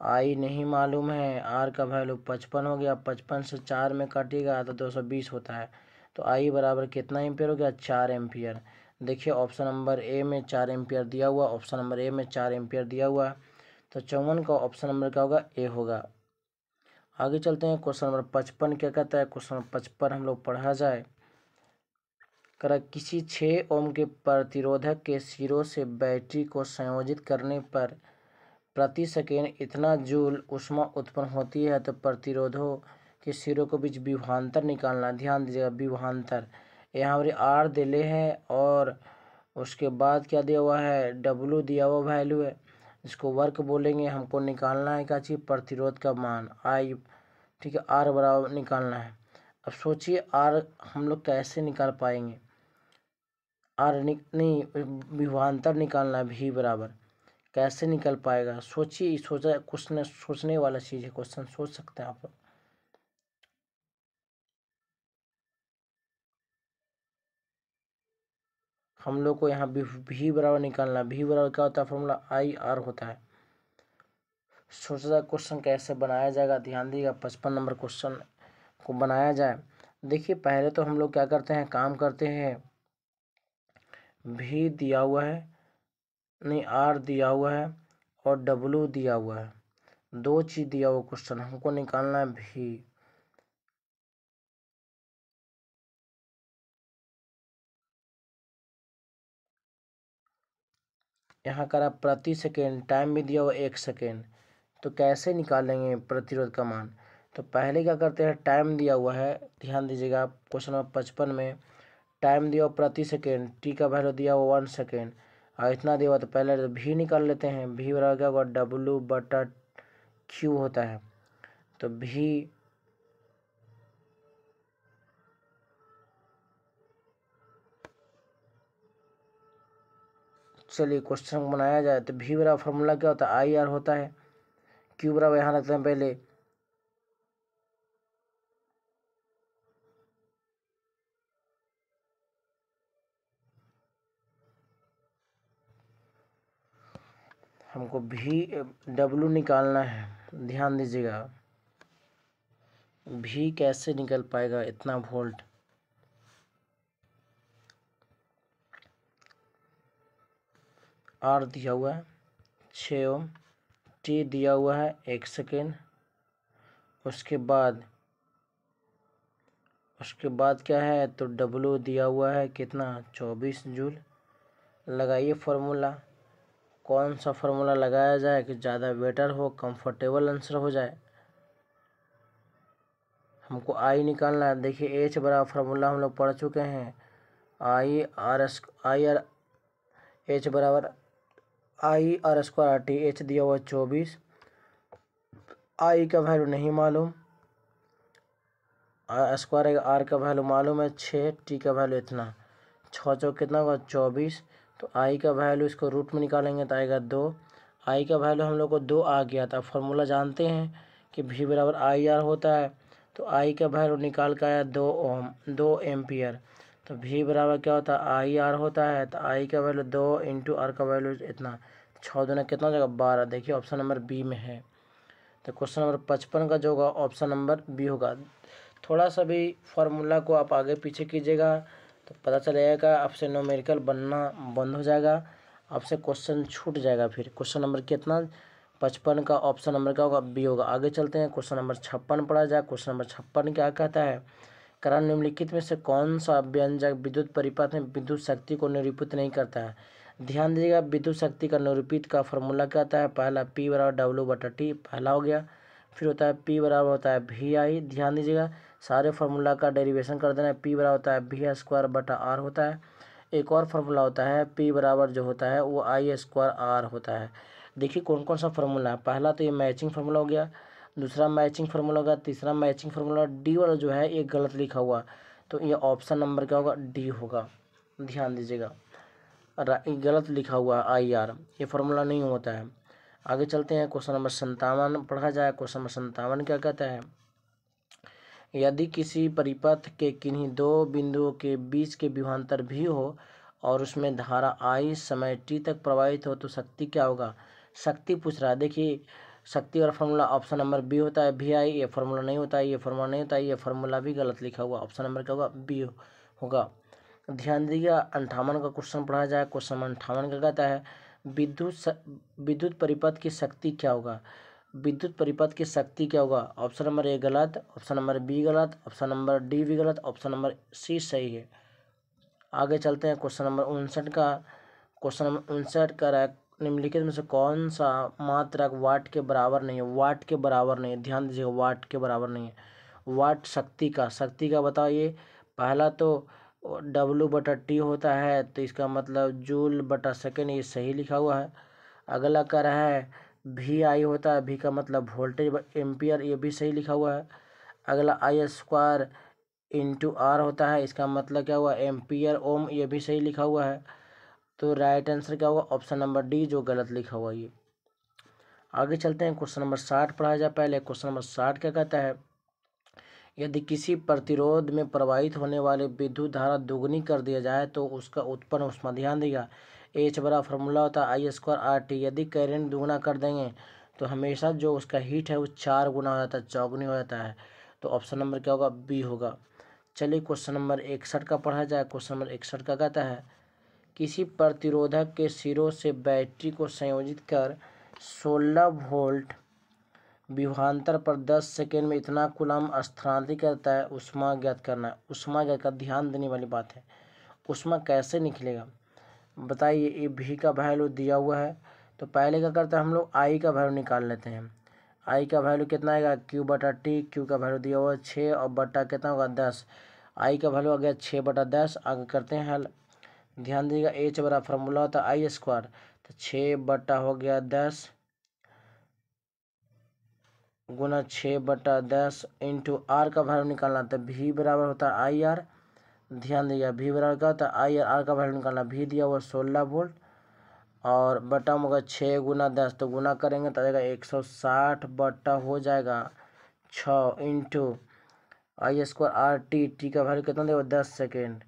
आई नहीं मालूम है, आर का वैल्यू 55 हो गया, 55 से 4 में काटिएगा तो 220 होता है। तो आई बराबर कितना एम्पियर हो गया, 4 एम्पियर। देखिए ऑप्शन नंबर ए में 4 एम्पियर दिया हुआ, ऑप्शन नंबर ए में 4 एम्पियर दिया हुआ है। तो 54 का ऑप्शन नंबर क्या होगा, ए होगा। आगे चलते हैं, क्वेश्चन नंबर 55 क्या कहता है। क्वेश्चन नंबर 55 हम लोग पढ़ा जाए, कर किसी 6 ओम के प्रतिरोधक के सिरों से बैटरी को संयोजित करने पर प्रति सेकेंड इतना जूल ऊष्मा उत्पन्न होती है, तो प्रतिरोधों के सिरों के बीच विभवांतर निकालना। ध्यान दीजिएगा, विभवांतर यहाँ पर आर दिले है और उसके बाद क्या दिया हुआ है, डब्लू दिया हुआ वैल्यू है, इसको वर्क बोलेंगे। हमको निकालना है क्या चीज़, प्रतिरोध का मान आई, ठीक है, आर बराबर निकालना है। अब सोचिए आर हम लोग कैसे निकाल पाएंगे, आर नहीं, विभवांतर निकालना है, भी बराबर कैसे निकल पाएगा। सोचिए, सोचा क्वेश्चन, सोचने वाला चीज़ है, क्वेश्चन सोच सकते हैं आप लोग। हम लोग को यहाँ भी बराबर निकालना है। भी बराबर क्या होता है, फॉर्मूला आई आर होता है। सोचा क्वेश्चन कैसे बनाया जाएगा, ध्यान दीजिएगा, 55 नंबर क्वेश्चन को बनाया जाए। देखिए पहले तो हम लोग क्या करते हैं, काम करते हैं, भी दिया हुआ है, नहीं आर दिया हुआ है और डब्लू दिया हुआ है, दो चीज़ दिया हुआ क्वेश्चन, हमको निकालना है भी। यहाँ करा प्रति सेकेंड, टाइम भी दिया हुआ 1 सेकेंड। तो कैसे निकालेंगे प्रतिरोध का मान। तो पहले क्या करते हैं, टाइम दिया हुआ है, ध्यान दीजिएगा क्वेश्चन नंबर 55 में टाइम दिया हुआ प्रति सेकेंड, टी का वैल्यू दिया हुआ 1 सेकेंड और इतना दिया हुआ, तो पहले तो भी निकाल लेते हैं। भी बराबर क्या होगा, डब्लू बटा क्यू होता है। तो भी चलिए क्वेश्चन बनाया जाए, तो भी बराबर फॉर्मूला क्या होता है, आई आर होता है। क्यू बराबर यहाँ रखते हैं पहले, हमको भी डब्लू निकालना है। ध्यान दीजिएगा, भी कैसे निकल पाएगा इतना वोल्ट। आर दिया हुआ है 6 ओम, टी दिया हुआ है 1 सेकेंड, उसके बाद क्या है, तो डब्लू दिया हुआ है कितना, 24 जूल। लगाइए फार्मूला। कौन सा फार्मूला लगाया जाए कि ज़्यादा बेटर हो, कंफर्टेबल आंसर हो जाए। हमको आई निकालना है। देखिए एच बराबर फार्मूला हम लोग पढ़ चुके हैं, एच बराबर I R square R T. H दिया हुआ 24, आई का वैल्यू नहीं मालूम, स्क्वायर आर का वैल्यू मालूम है 6, टी का वैल्यू इतना, 6 चौक कितना होगा 24। तो आई का वैल्यू इसको रूट में निकालेंगे तो आएगा 2। आई का वैल्यू हम लोग को 2 आ गया था। फार्मूला जानते हैं कि भी बराबर आई आर होता है। तो आई का वैल्यू निकाल के आया 2 ओम, 2 एम्पियर। तो भी बराबर क्या होता है आई आर होता है। तो आई का वैल्यू 2 इंटू आर का वैल्यू इतना, 6 दूना कितना हो जाएगा 12। देखिए ऑप्शन नंबर बी में है। तो क्वेश्चन नंबर 55 का जो होगा ऑप्शन नंबर बी होगा। थोड़ा सा भी फार्मूला को आप आगे पीछे कीजिएगा तो पता चलेगा, आपसे न्यूमेरिकल बनना बंद हो जाएगा, आपसे क्वेश्चन छूट जाएगा। फिर क्वेश्चन नंबर कितना 55 का ऑप्शन नंबर क्या होगा बी होगा। आगे चलते हैं, क्वेश्चन नंबर 56 पढ़ा जाए। क्वेश्चन नंबर 56 क्या कहता है, कारण निम्नलिखित में से कौन सा व्यंजक विद्युत परिपथ में विद्युत शक्ति को निरूपित नहीं करता है। ध्यान दीजिएगा, विद्युत शक्ति का निरूपित का फॉर्मूला क्या होता है, पहला P बराबर W/T पहला हो गया, फिर होता है P बराबर होता है VI। ध्यान दीजिएगा सारे फार्मूला का डेरिवेशन कर देना है। P बराबर होता है V²/R होता है। एक और फार्मूला होता है P बराबर जो होता है वो I² होता है। देखिए कौन कौन सा फार्मूला है, पहला तो ये मैचिंग फार्मूला हो गया, दूसरा मैचिंग फार्मूला होगा, तीसरा मैचिंग फार्मूला। डी वाला जो है ये गलत लिखा हुआ, तो ये ऑप्शन नंबर क्या होगा डी होगा। ध्यान दीजिएगा गलत लिखा हुआ है IR, ये फार्मूला नहीं होता है। आगे चलते हैं, क्वेश्चन नंबर 57 पढ़ा जाए। क्वेश्चन नंबर 57 क्या कहता है, यदि किसी परिपथ के किन्हीं दो बिंदुओं के बीच के विभवांतर भी हो और उसमें धारा I समय t तक प्रवाहित हो तो शक्ति क्या होगा। शक्ति पूछ रहा है। देखिए शक्ति वाला फार्मूला ऑप्शन नंबर बी होता है VI, ये फार्मूला नहीं होता है, ये फार्मूला नहीं होता है, ये फार्मूला भी गलत लिखा हुआ, ऑप्शन नंबर क्या होगा बी होगा। ध्यान दीजिएगा 58 का क्वेश्चन पढ़ा जाए। क्वेश्चन नंबर 58 का कहता है विद्युत परिपथ की शक्ति क्या होगा। विद्युत परिपथ की शक्ति क्या होगा, ऑप्शन नंबर ए गलत, ऑप्शन नंबर बी गलत, ऑप्शन नंबर डी भी गलत, ऑप्शन नंबर सी सही है। आगे चलते हैं क्वेश्चन नंबर 59 का। क्वेश्चन नंबर 59 का निम्नलिखित में से कौन सा मात्रक वाट के बराबर नहीं है। वाट के बराबर नहीं है, ध्यान दीजिएगा वाट के बराबर नहीं है। वाट शक्ति का बताइए। पहला तो W/T होता है, तो इसका मतलब जूल/सेकेंड, ये सही लिखा हुआ है। अगला कह रहा है VI होता है, V का मतलब वोल्टेज एम्पियर, ये भी सही लिखा हुआ है। अगला I² इंटू R होता है, इसका मतलब क्या हुआ एम्पियर ओम, ये भी सही लिखा हुआ है। तो राइट आंसर क्या होगा ऑप्शन नंबर डी, जो गलत लिखा हुआ ये। आगे चलते हैं, क्वेश्चन नंबर 60 पढ़ा जाए। पहले क्वेश्चन नंबर 60 क्या कहता है, यदि किसी प्रतिरोध में प्रवाहित होने वाले विद्युत धारा दुगनी कर दिया जाए तो उसका उत्पन्न ऊष्मा, ध्यान दिया H बड़ा फार्मूला होता है I²RT। यदि करंट दुगना कर देंगे तो हमेशा जो उसका हीट है वो 4 गुना हो जाता है, चौगुनी हो जाता है। तो ऑप्शन नंबर क्या होगा बी होगा। चलिए क्वेश्चन नंबर 61 का पढ़ा जाए। क्वेश्चन नंबर 61 का कहता है किसी प्रतिरोधक के सिरों से बैटरी को संयोजित कर 16 वोल्ट विभवांतर पर 10 सेकेंड में इतना कूलम स्थानांतरित करता है, ऊष्मा ज्ञात करना है। ऊष्मा ज्ञात का ध्यान देने वाली बात है, ऊष्मा कैसे निकलेगा बताइए। ये भी का वैल्यू दिया हुआ है, तो पहले क्या करते हैं हम लोग आई का वैल्यू निकाल लेते हैं। आई का वैल्यू कितना आएगा Q/T, Q का वैल्यू दिया हुआ है 6 और बटा कितना होगा 10। आई का वैल्यू आ गया 6/10। आगे करते हैं हल। ध्यान दीजिएगा H बड़ा फार्मूला होता है I², तो 6 बटा हो गया 10 गुना 6/10 इंटू R का वैल्यू निकालना, तो V बराबर होता है IR। ध्यान दीजिए V बराबर क्या होता है IR, R का वैल्यू निकालना, V दिया हुआ 16 वोल्ट और बटा होगा 6 गुना 10, तो गुना करेंगे तो आएगा 160 बटा हो जाएगा 6 इंटू I²RT। टी का वैल्यू कितना देगा 10 सेकेंड,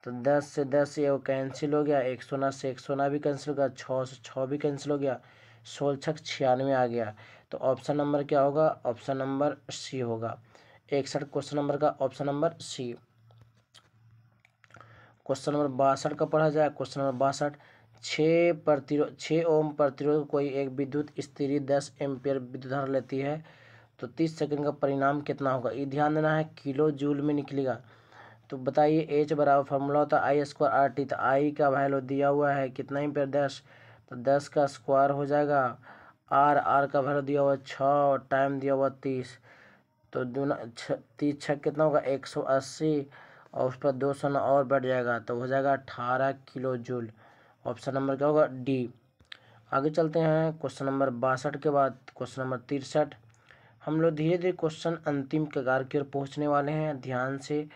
तो 10 से 10 ये कैंसिल हो गया, 100 से 100 भी कैंसिल हो गया, 6 से 6 भी कैंसिल हो गया, 16 96 आ गया। तो ऑप्शन नंबर क्या होगा, ऑप्शन नंबर सी होगा। 61 क्वेश्चन नंबर का option number C. Question number 62 का पढ़ा जाए। क्वेश्चन नंबर 62 6 ओम प्रतिरोध कोई एक विद्युत स्थिरी 10 एम्पियर विद्युत धारा लेती है तो 30 सेकंड का परिणाम कितना होगा। ये ध्यान देना है, किलो जूल में निकलेगा। तो बताइए एच बराबर फार्मूला होता है आई स्क्वायर आर टी। तो आई का वैल्यू दिया हुआ है कितना एम्पियर 10, तो 10 का स्क्वायर हो जाएगा। आर का वैल्यू दिया हुआ 6, टाइम दिया हुआ 30, तो दूना 30 छः कितना होगा 180, और उस पर 200 और बढ़ जाएगा तो हो जाएगा 18 किलो जूल। ऑप्शन नंबर क्या होगा डी। आगे चलते हैं क्वेश्चन नंबर 62 के बाद क्वेश्चन नंबर 63। हम लोग धीरे धीरे क्वेश्चन अंतिम कगार की ओर पहुँचने वाले हैं। ध्यान से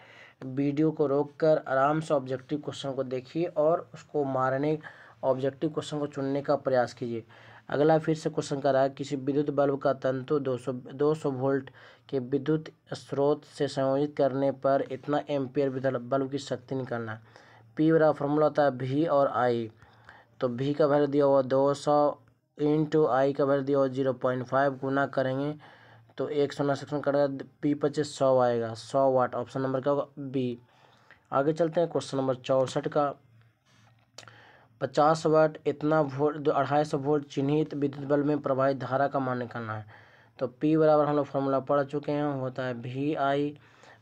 वीडियो को रोककर आराम से ऑब्जेक्टिव क्वेश्चन को देखिए और उसको मारने ऑब्जेक्टिव क्वेश्चन को चुनने का प्रयास कीजिए। अगला फिर से क्वेश्चन कर रहा है किसी विद्युत बल्ब का तंतु 200 वोल्ट के विद्युत स्रोत से संयोजित करने पर इतना एम्पियर विद्युत बल्ब की शक्ति निकालना। पी बराबर फॉर्मूला होता है वी और आई। तो वी का वैल्यू दिया हुआ 200 इंटू आई का वैल्यू दिया हुआ 0.5 गुना करेंगे तो 100 सेक्शन कटेगा, पी 25 100 आएगा, 100 वाट। ऑप्शन नंबर क्या होगा बी। आगे चलते हैं क्वेश्चन नंबर 64 का। 50 वाट इतना वोल्ट 250 वोल्ट चिन्हित विद्युत बल्ब में प्रवाहित धारा का मान निकालना है। तो पी बराबर हम लोग फॉर्मूला पढ़ चुके हैं, होता है वी आई।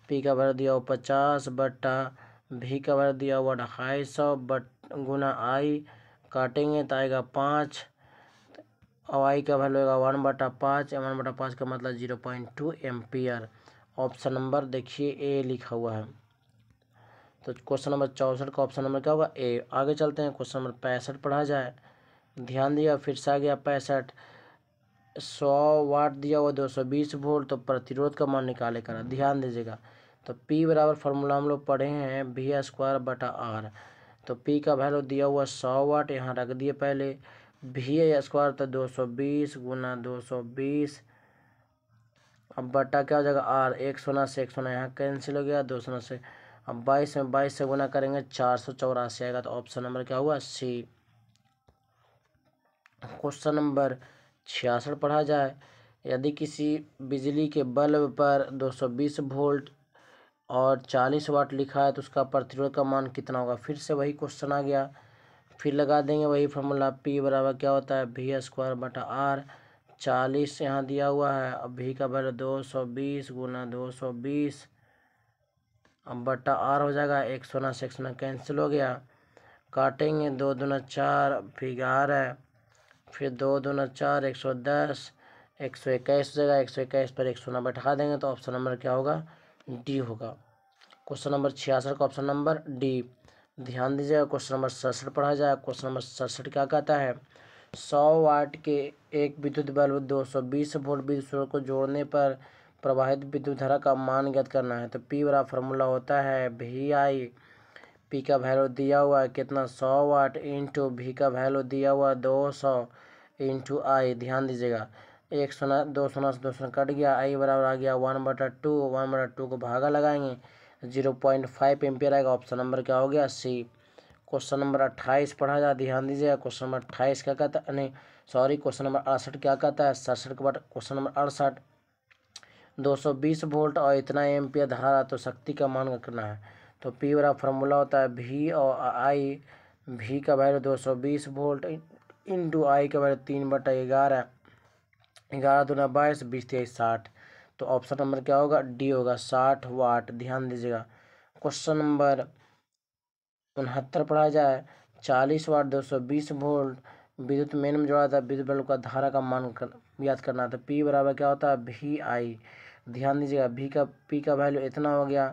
पी का वैल्यू दिया हुआ 50 बट्टा वी का वैल्यू दिया हुआ 250 गुना आई, काटेंगे तो आएगा 5, और आई का वैल्यू होगा 1/5। 1/5 का मतलब 0.2 एम्पियर। ऑप्शन नंबर देखिए ए लिखा हुआ है। तो क्वेश्चन नंबर 64 का ऑप्शन नंबर क्या होगा ए। आगे चलते हैं क्वेश्चन नंबर 65 पढ़ा जाए। ध्यान दिया फिर से आ गया 65। 100 वाट दिया हुआ 220 वोल्ट, तो प्रतिरोध का मान निकाले करा। ध्यान दीजिएगा तो P बराबर फार्मूला हम लोग पढ़े हैं वी स्क्वायर बटा आर। तो P का वैल्यू दिया हुआ 100 वाट, यहाँ रख दिए पहले। वी स्क्वायर तो 220 गुना 220, अब बटा क्या हो जाएगा आर, 100 से 100 यहाँ कैंसिल हो गया, 200 से अब 22 में 22 से गुना करेंगे 484 आएगा। तो ऑप्शन नंबर क्या हुआ सी। क्वेश्चन नंबर 66 पढ़ा जाए। यदि किसी बिजली के बल्ब पर 220 वोल्ट और 40 वाट लिखा है तो उसका प्रतिरोध का मान कितना होगा। फिर से वही क्वेश्चन आ गया, फिर लगा देंगे वही फार्मूला। पी बराबर क्या होता है वी स्क्वायर बटा आर। 40 यहाँ दिया हुआ है, अब वी का वैल्यू 220 गुना 220, अब बटा आर हो जाएगा। 100 से 100 कैंसिल हो गया, काटेंगे 2 दूना 4 फिर 11, फिर 2 दूना 4 110, 121 हो जाएगा। 121 पर 100 बैठा देंगे तो ऑप्शन नंबर क्या होगा डी होगा। क्वेश्चन नंबर 66 का ऑप्शन नंबर डी। ध्यान दीजिएगा क्वेश्चन नंबर 67 पढ़ा जाए। क्वेश्चन नंबर 67 क्या कहता है 100 वाट के एक विद्युत बल्ब 220 वोल्ट विद्युत स्रोत को जोड़ने पर प्रवाहित विद्युत धारा का मान ज्ञात करना है। तो पी बराबर फार्मूला होता है वी आई। पी का वैल्यू दिया हुआ है कितना 100 वाट इंटू वी का वैल्यू दिया हुआ 200 इंटू आई। ध्यान दीजिएगा 100 200 से 200 कट गया, आई बराबर आ गया 1/2। 1/2 को भागा लगाएंगे 0.5 एम्पियर आएगा। ऑप्शन नंबर क्या हो गया सी। क्वेश्चन नंबर 28 पढ़ा जाए। ध्यान दीजिएगा क्वेश्चन नंबर 28 क्या कहता है, नहीं सॉरी क्वेश्चन नंबर 68 क्या कहता है 67 के बाद क्वेश्चन नंबर 68। 220 वोल्ट और इतना एम्पियर धारा तो शक्ति का मान करना है। तो पी बराबर फार्मूला होता है वी और आई। वी का वैल्यू 220 वोल्ट इंटू आई का वैल्यू 3/11, 11 दूना 22, 20 23 60। तो ऑप्शन नंबर क्या होगा डी होगा 60 वाट। ध्यान दीजिएगा क्वेश्चन नंबर 69 पढ़ा जाए। 40 वाट 220 वोल्ट विद्युत मेन में जोड़ा था, विद्युत बल्ब का धारा का मान याद करना था। पी बराबर क्या होता है वी आई। ध्यान दीजिएगा पी का वैल्यू इतना हो गया,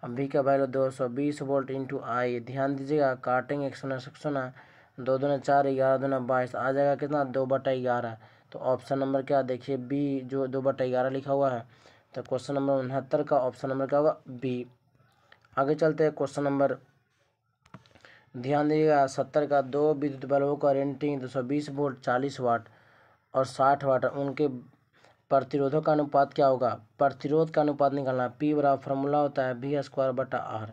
अब वी का वैल्यू 220 वोल्ट इंटू आई। ध्यान दीजिएगा काटेंगे 100 से 100, 2 दूना 4, 11 दूना 22 आ जाएगा कितना 2/11। तो ऑप्शन नंबर क्या देखिए बी, जो 2/11 लिखा हुआ है। तो क्वेश्चन नंबर 69 का ऑप्शन नंबर क्या होगा बी। आगे चलते हैं क्वेश्चन नंबर, ध्यान दीजिएगा 70 का। 2 विद्युत बल्बों का रेटिंग 220 वोल्ट 40 वाट और 60 वाट, उनके प्रतिरोधों का अनुपात क्या होगा। प्रतिरोध का अनुपात निकालना। पी बराबर फार्मूला होता है वी स्क्वायर बटा आर।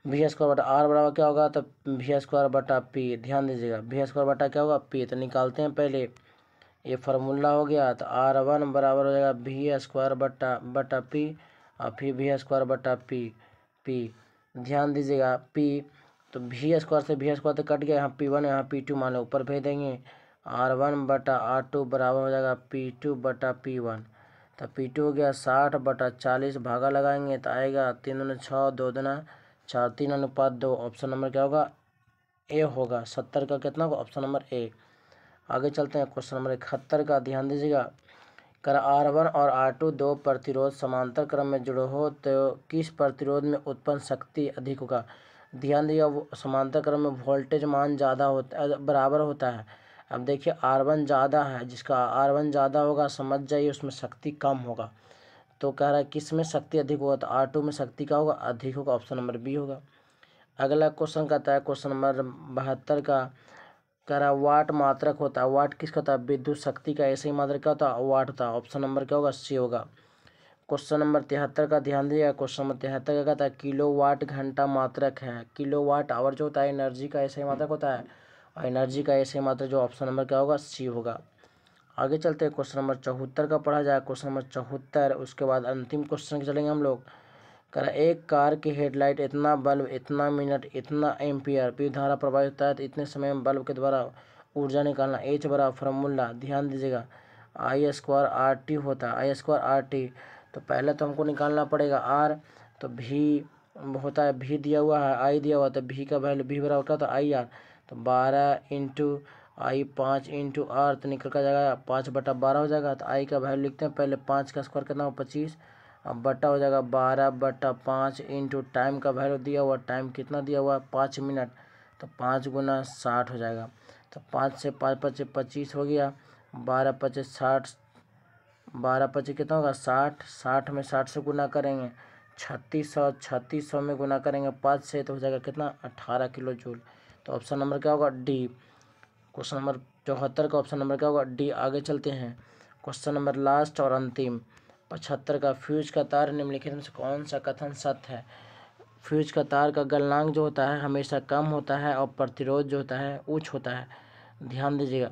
वी स्क्वायर बटा आर बराबर क्या होगा तो वी स्क्वायर बटा पी। ध्यान दीजिएगा वी स्क्वायर बटा क्या होगा पी। तो निकालते हैं पहले, ये फार्मूला हो गया तो R1 बराबर हो जाएगा वी स्क्वायर बटा पी और फिर वी स्क्वायर बटा पी। ध्यान दीजिएगा पी, तो वी स्क्वायर से वी स्क्वायर तो कट गया, यहाँ P1 यहाँ P2 मान लो ऊपर भेज देंगे। R1 बटा R2 बराबर हो जाएगा P2 बटा P1। तो P2 हो गया 60/40, भागा लगाएंगे तो आएगा 3 दूनी 6, 2 दूना 4, 3:2। ऑप्शन नंबर क्या होगा? ए होगा। 70 का कितना होगा? Option number A. आगे चलते हैं क्वेश्चन नंबर 71 का, ध्यान दीजिएगा। कर R1 और R2 दो प्रतिरोध समांतर क्रम में जुड़े हो तो किस प्रतिरोध में उत्पन्न शक्ति अधिक होगा? ध्यान दिया, वो समांतर क्रम में वोल्टेज मान ज़्यादा होता है, बराबर होता है। अब देखिए R1 ज़्यादा है, जिसका R1 ज़्यादा होगा समझ जाइए उसमें शक्ति कम होगा। तो कह रहा है किस में शक्ति अधिक होगा? तो R2 में शक्ति का होगा अधिक होगा। ऑप्शन नंबर बी होगा। अगला क्वेश्चन कहता है क्वेश्चन नंबर 72 का, कह रहा वाट मात्रक होता है। वाट किसका होता है? विद्युत शक्ति का। ऐसे ही मात्रक क्या होता है? वाट होता है। ऑप्शन नंबर क्या होगा? सी होगा। क्वेश्चन नंबर 73 का ध्यान दीजिएगा। क्वेश्चन नंबर 73 का कहता है किलोवाट घंटा मात्रक है। किलोवाट आवर जो होता है एनर्जी का ऐसे ही मात्रक होता है, और एनर्जी का ऐसे ही मात्रक जो ऑप्शन नंबर क्या होगा? सी होगा। आगे चलते हैं क्वेश्चन नंबर 74 का पढ़ा जाए। क्वेश्चन नंबर 74, उसके बाद अंतिम क्वेश्चन के चलेंगे हम लोग। कह रहा एक कार की हेडलाइट इतना बल्ब इतना मिनट इतना एम्पियर विद्युत धारा प्रवाहित होता है तो इतने समय में बल्ब के द्वारा ऊर्जा निकालना। एच बड़ा फॉर्मूला ध्यान दीजिएगा, I² होता है। I²RT। तो पहले तो हमको निकालना पड़ेगा R, तो V होता है, V दिया हुआ है, I दिया हुआ, तो V का वैल्यू V बराबर क्या होता है? IR। तो 12 इंटू I 5 इंटू R, तो निकल कर जाएगा 5/12 हो जाएगा। तो I का वैल्यू लिखते हैं पहले, 5 का स्क्वायर कितना हो? 25, अब बटा हो जाएगा 12/5 इंटू टाइम का वैल्यू दिया हुआ, टाइम कितना दिया हुआ? 5 मिनट। तो 5 गुना 60 हो जाएगा। तो 5 से 5 25 25 हो गया, 12 25 60, 12 25 कितना होगा? 60, 60 में 60 से गुना करेंगे 3600, 3600 में गुना करेंगे 5 से, तो हो जाएगा कितना? 18 किलो जूल। तो ऑप्शन नंबर क्या होगा? डी। क्वेश्चन नंबर 74 का ऑप्शन नंबर क्या होगा? डी। आगे चलते हैं क्वेश्चन नंबर लास्ट और अंतिम 75 का, फ्यूज का तार निम्नलिखित में से कौन सा कथन सत्य है? फ्यूज का तार का गलनांक जो होता है हमेशा कम होता है और प्रतिरोध जो होता है उच्च होता है। ध्यान दीजिएगा,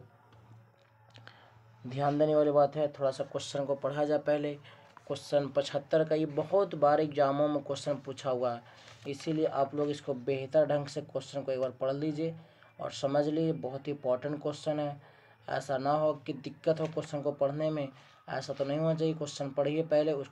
ध्यान देने वाली बात है। थोड़ा सा क्वेश्चन को पढ़ा जाए पहले। क्वेश्चन 75 का ये बहुत बार एग्जामों में क्वेश्चन पूछा हुआ है, इसीलिए आप लोग इसको बेहतर ढंग से क्वेश्चन को एक बार पढ़ लीजिए और समझ लीजिए। बहुत ही इंपॉर्टेंट क्वेश्चन है। ऐसा ना हो कि दिक्कत हो क्वेश्चन को पढ़ने में, ऐसा तो नहीं होना चाहिए। क्वेश्चन पढ़िए पहले, उसको